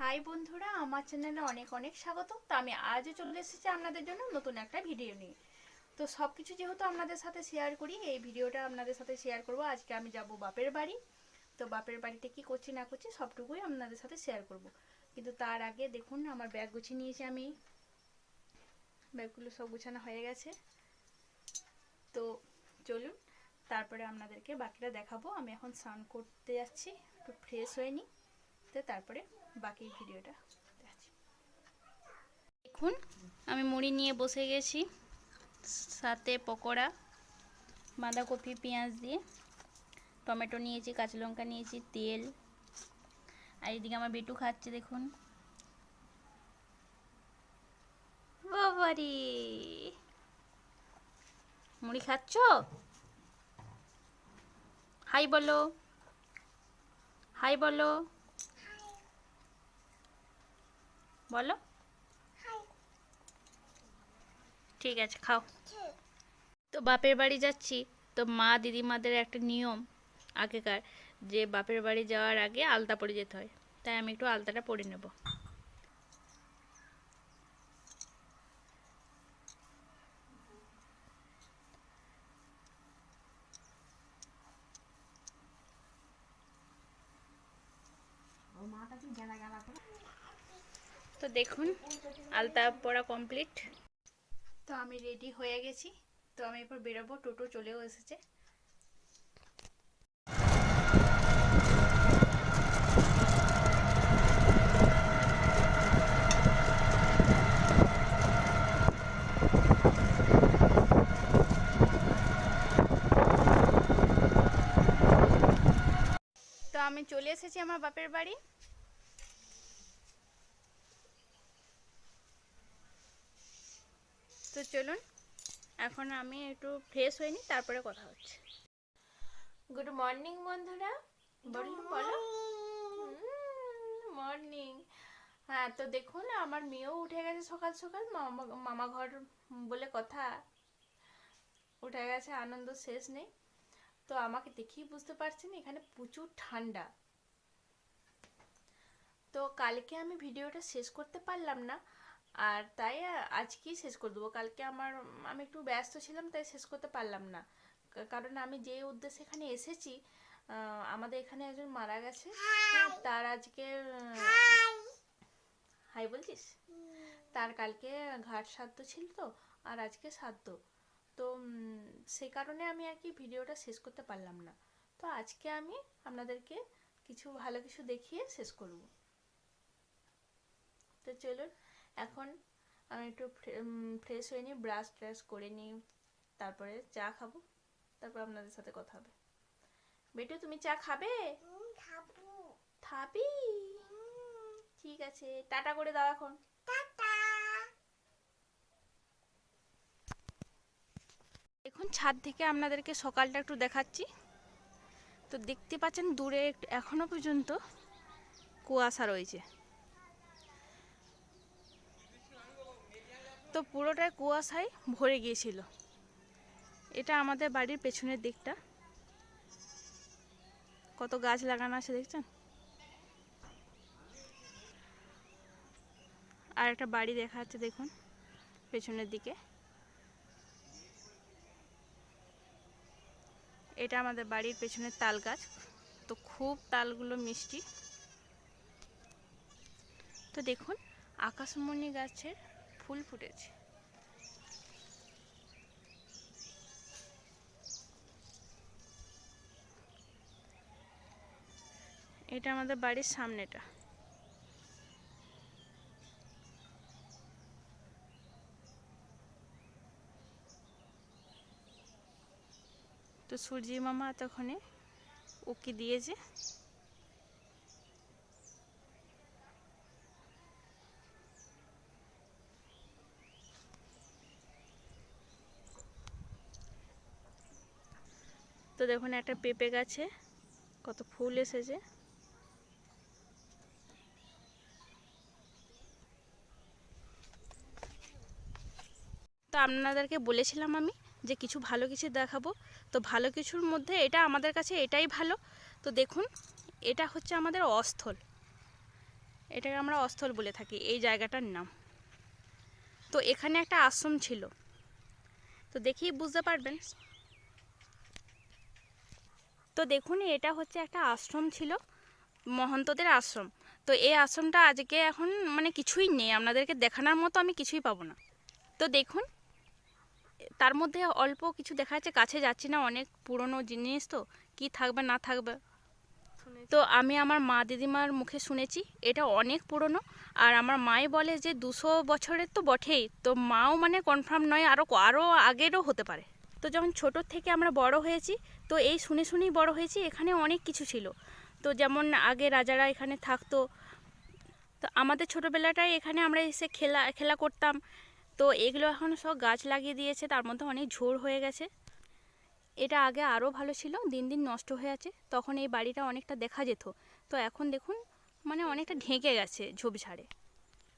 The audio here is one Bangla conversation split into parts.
হাই বন্ধুরা, আমার চ্যানেলে অনেক অনেক স্বাগত। তো আমি আজও চলে এসেছি আপনাদের জন্য নতুন একটা ভিডিও নিয়ে। তো সব কিছু যেহেতু আপনাদের সাথে শেয়ার করি, এই ভিডিওটা আপনাদের সাথে শেয়ার করব। আজকে আমি যাব বাপের বাড়ি। তো বাপের বাড়িতে কি করছি না করছি সবটুকুই আপনাদের সাথে শেয়ার করব। কিন্তু তার আগে দেখুন, আমার ব্যাগ গুছিয়ে নিয়েছি আমি। ব্যাগগুলো সব গুছানো হয়ে গেছে। তো চলুন, তারপরে আপনাদেরকে বাকিটা দেখাবো। আমি এখন স্নান করতে যাচ্ছি, একটু ফ্রেশ হয়ে নিই, তো তারপরে বাকি ভিডিওটা দেখাচ্ছি। দেখুন, আমি মুড়ি নিয়ে বসে গেছি, সাথে পকোড়া, বাঁধাকপি পেঁয়াজ দিয়ে, টমেটো নিয়েছি, কাঁচা লঙ্কা নিয়েছি, তেল। আর এদিকে আমার বেটু খাচ্ছে, দেখুন। বাবারে, মুড়ি খাচ্ছ? হাই বলো, হাই বলো, বলো। ঠিক আছে, খাও। তো বাপের বাড়ি যাচ্ছি, তো মা দিদিমাদের একটা নিয়ম আগেকার, যে বাপের বাড়ি যাওয়ার আগে আলতা পরে যেতে হয়। তাই আমি একটু আলতাটা পরে নেব। তো দেখুন, আলতা পরা কমপ্লিট। তো আমি রেডি হয়ে গেছি। তো আমি এরপর বেরোবো, টোটো চলেও এসেছে। তো আমি চলে এসেছি আমার বাপের বাড়ি। তো চলুন, এখন আমি একটু ফ্রেশ হয়ে নিই, তারপরে কথা হচ্ছে। গুড মর্নিং বন্ধুরা, বলো। মর্নিং। হ্যাঁ, তো দেখুন, আমার মেয়েও উঠে গেছে সকাল সকাল। মামা ঘর বলে কথা, উঠে গেছে, আনন্দ শেষ নেই। তো আমাকে দেখেই বুঝতে পারছেন এখানে প্রচুর ঠান্ডা। তো কালকে আমি ভিডিওটা শেষ করতে পারলাম না, আর তাই আজকেই শেষ করে দেবো। কালকে আমি একটু ব্যস্ত ছিলাম, তাই শেষ করতে পারলাম না। কারণ আমি যে উদ্দেশ্যে এখানে এসেছি, আমাদের এখানে একজন মারা গেছে। তার আজকে হাই বলছিস, তার কালকে ঘাট শ্রাদ্ধ ছিল, তো আর আজকে শ্রাদ্ধ। তো সেই কারণে আমি আর কি ভিডিওটা শেষ করতে পারলাম না। তো আজকে আমি আপনাদেরকে কিছু ভালো কিছু দেখিয়ে শেষ করব। তো চলুন, এখন আমি একটু ফ্রেশ হয়ে নিই, ব্রাশ ট্রাশ করে নিই, তারপরে চা খাবো, তারপর আপনাদের সাথে কথা হবে। বেটু, তুমি চা খাবে? খাবি? ঠিক আছে, টাটা করে দাও এখন। এখন ছাদ থেকে আপনাদেরকে সকালটা একটু দেখাচ্ছি। তো দেখতে পাচ্ছেন দূরে এখনো পর্যন্ত কুয়াশা রয়েছে। তো পুরোটাই কুয়াশায় ভরে গিয়েছিল। এটা আমাদের বাড়ির পেছনের দিকটা, কত গাছ লাগানো আছে দেখছেন। আর একটা বাড়ি দেখা যাচ্ছে, দেখুন পেছনের দিকে। এটা আমাদের বাড়ির পেছনের তাল গাছ। তো খুব তালগুলো মিষ্টি। তো দেখুন, আকাশমণি গাছের ফুল ফুটেছে। এটা আমাদের বাড়ির সামনেটা। তো সূর্যি মামা তখনই উকি দিয়েছে। তো দেখুন, একটা পেঁপে গাছে কত ফুল এসেছে। তো আপনাদেরকে বলেছিলাম আমি যে কিছু ভালো কিছু দেখাবো। তো ভালো কিছুর মধ্যে এটা আমাদের কাছে এটাই ভালো। তো দেখুন, এটা হচ্ছে আমাদের অস্থল। এটাকে আমরা অস্থল বলে থাকি এই জায়গাটার নাম। তো এখানে একটা আশ্রম ছিল, তো দেখেই বুঝতে পারবেন। তো দেখুন এটা হচ্ছে একটা আশ্রম ছিল, মহন্তদের আশ্রম। তো এই আশ্রমটা আজকে এখন মানে কিছুই নেই, আপনাদেরকে দেখানোর মতো আমি কিছুই পাবো না। তো দেখুন তার মধ্যে অল্প কিছু দেখা যাচ্ছে, কাছে যাচ্ছি না, অনেক পুরনো জিনিস তো কি থাকবে না থাকবে। তো আমি আমার মা দিদিমার মুখে শুনেছি এটা অনেক পুরনো, আর আমার মাই বলে যে 200 বছরের তো বটেই, তো মাও মানে কনফার্ম নয়, আরও আগেরও হতে পারে। তো যখন ছোটোর থেকে আমরা বড় হয়েছি, তো এই শুনে শুনেই বড় হয়েছি, এখানে অনেক কিছু ছিল। তো যেমন আগে রাজারা এখানে থাকতো, তো আমাদের ছোটোবেলাটাই এখানে আমরা এসে খেলা করতাম। তো এগুলো এখন সব গাছ লাগিয়ে দিয়েছে, তার মধ্যে অনেক ঝোড় হয়ে গেছে। এটা আগে আরও ভালো ছিল, দিন দিন নষ্ট হয়ে আছে, তখন এই বাড়িটা অনেকটা দেখা যেত। তো এখন দেখুন মানে অনেকটা ঢেকে গেছে ঝোপঝাড়ে।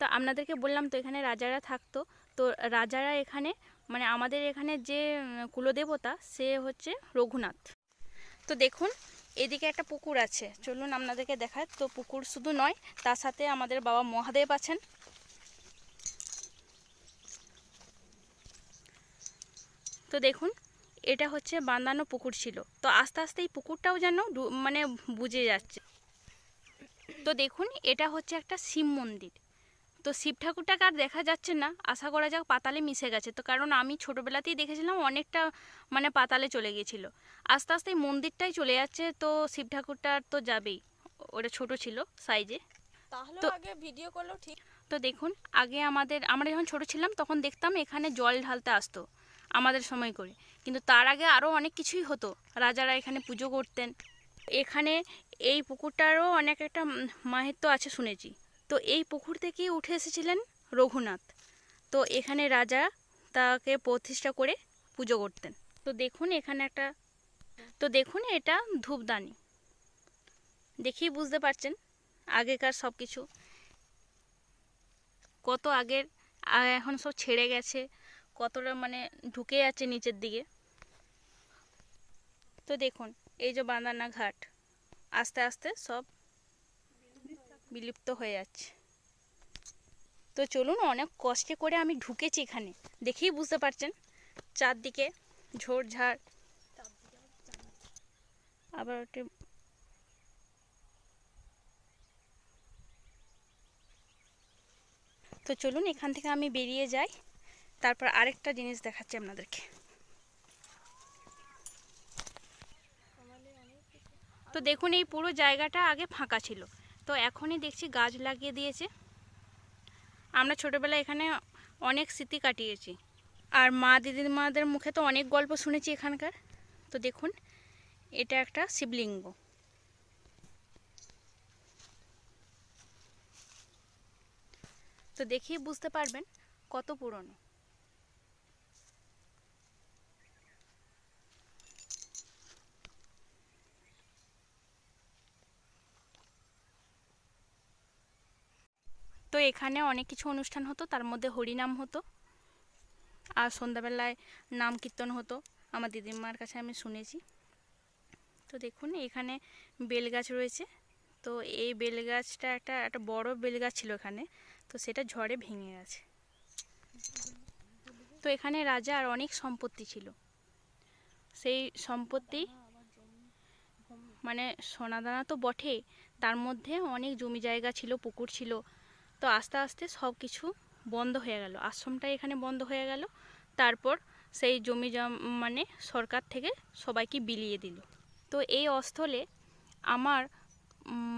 তো আপনাদেরকে বললাম তো এখানে রাজারা থাকতো। তো রাজারা এখানে মানে আমাদের এখানে যে কুলদেবতা সে হচ্ছে রঘুনাথ। তো দেখুন এদিকে একটা পুকুর আছে, চলুন আপনাদেরকে দেখায়। তো পুকুর শুধু নয়, তার সাথে আমাদের বাবা মহাদেব আছেন। তো দেখুন এটা হচ্ছে বাঁধানো পুকুর ছিল, তো আস্তে আস্তে এই পুকুরটাও যেন মানে বুঝে যাচ্ছে। তো দেখুন এটা হচ্ছে একটা শিব মন্দির। তো শিব ঠাকুরটাকে আর দেখা যাচ্ছে না, আশা করা যাক পাতালে মিশে গেছে। তো কারণ আমি ছোটোবেলাতেই দেখেছিলাম অনেকটা মানে পাতালে চলে গিয়েছিল, আস্তে আস্তে এই মন্দিরটাই চলে যাচ্ছে। তো শিব ঠাকুরটা তো যাবেই, ওটা ছোট ছিল সাইজে। তাহলে তো আগে ভিডিও করলেও ঠিক। তো দেখুন আগে আমরা যখন ছোট ছিলাম তখন দেখতাম এখানে জল ঢালতে আসতো আমাদের সময় করে, কিন্তু তার আগে আরও অনেক কিছুই হতো, রাজারা এখানে পুজো করতেন। এখানে এই পুকুরটারও অনেক একটা মাহাত্ম্য আছে শুনেছি। তো এই পুকুর থেকেই উঠে এসেছিলেন রঘুনাথ, তো এখানে রাজা তাকে প্রতিষ্ঠা করে পুজো করতেন। তো দেখুন এখানে একটা, তো দেখুন এটা ধূপদানি, দেখেই বুঝতে পারছেন আগেকার সব কিছু কত আগের, এখন সব ছেড়ে গেছে, কতটা মানে ঢুকে যাচ্ছে নিচের দিকে। তো দেখুন এই যে বাঁধানা ঘাট আস্তে আস্তে সব বিলুপ্ত হয়ে যাচ্ছে। তো চলুন অনেক কষ্টে করে আমি ঢুকেছি এখানে, দেখেই বুঝতে পারছেন চারদিকে ঝোড়ঝাড়। আবার ওটি তো চলুন এখান থেকে আমি বেরিয়ে যাই, তারপর আরেকটা জিনিস দেখাচ্ছি আপনাদেরকে। তো দেখুন এই পুরো জায়গাটা আগে ফাঁকা ছিল, তো এখনই দেখছি গাছ লাগিয়ে দিয়েছে। আমরা ছোটোবেলায় এখানে অনেক স্মৃতি কাটিয়েছি, আর মা দিদিমাদের মুখে তো অনেক গল্প শুনেছি এখানকার। তো দেখুন এটা একটা শিবলিঙ্গ। তো দেখেই বুঝতে পারবেন কত পুরনো। তো এখানে অনেক কিছু অনুষ্ঠান হতো, তার মধ্যে হরিনাম হতো, আর সন্ধ্যাবেলায় নাম কীর্তন হতো, আমার দিদিমার কাছে আমি শুনেছি। তো দেখুন এখানে বেলগাছ রয়েছে, তো এই বেলগাছটা একটা বড় বেলগাছ ছিল এখানে, তো সেটা ঝড়ে ভেঙে গেছে। তো এখানে রাজার অনেক সম্পত্তি ছিল, সেই সম্পত্তি মানে সোনাদানা তো বটেই, তার মধ্যে অনেক জমি জায়গা ছিল, পুকুর ছিল। তো আস্তে আস্তে সব কিছু বন্ধ হয়ে গেল, আশ্রমটা এখানে বন্ধ হয়ে গেল। তারপর সেই জমি মানে সরকার থেকে সবাইকে বিলিয়ে দিল। তো এই অস্থলে আমার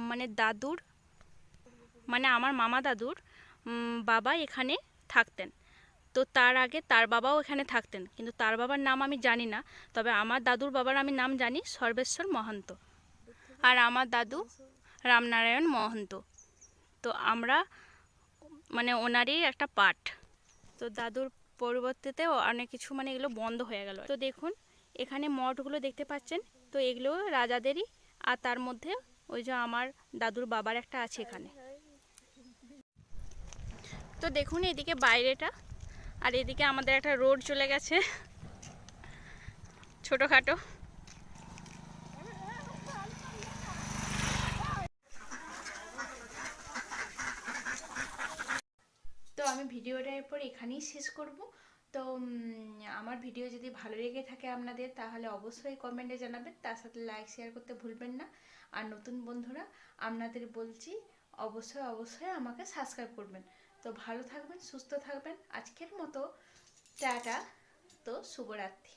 মানে দাদুর মানে আমার মামা দাদুর বাবা এখানে থাকতেন। তো তার আগে তার বাবাও এখানে থাকতেন, কিন্তু তার বাবার নাম আমি জানি না, তবে আমার দাদুর বাবার আমি নাম জানি, সর্বেশ্বর মহন্ত, আর আমার দাদু রামনারায়ণ মহন্ত। তো আমরা মানে ওনারই একটা পাঠ। তো দাদুর পরবর্তীতে অনেক কিছু মানে এগুলো বন্ধ হয়ে গেল। তো দেখুন এখানে মঠগুলো দেখতে পাচ্ছেন, তো এগুলো রাজাদেরই, আর তার মধ্যে ওই যে আমার দাদুর বাবার একটা আছে এখানে। তো দেখুন এদিকে বাইরেটা, আর এদিকে আমাদের একটা রোড চলে গেছে ছোটোখাটো। ভিডিওটা এরপর এখানেই শেষ করব। তো আমার ভিডিও যদি ভালো লেগে থাকে আপনাদের, তাহলে অবশ্যই কমেন্টে জানাবেন, তার সাথে লাইক শেয়ার করতে ভুলবেন না। আর নতুন বন্ধুরা আপনাদের বলছি অবশ্যই অবশ্যই আমাকে সাবস্ক্রাইব করবেন। তো ভালো থাকবেন, সুস্থ থাকবেন। আজকের মতো টাটা, তো শুভরাত্রি।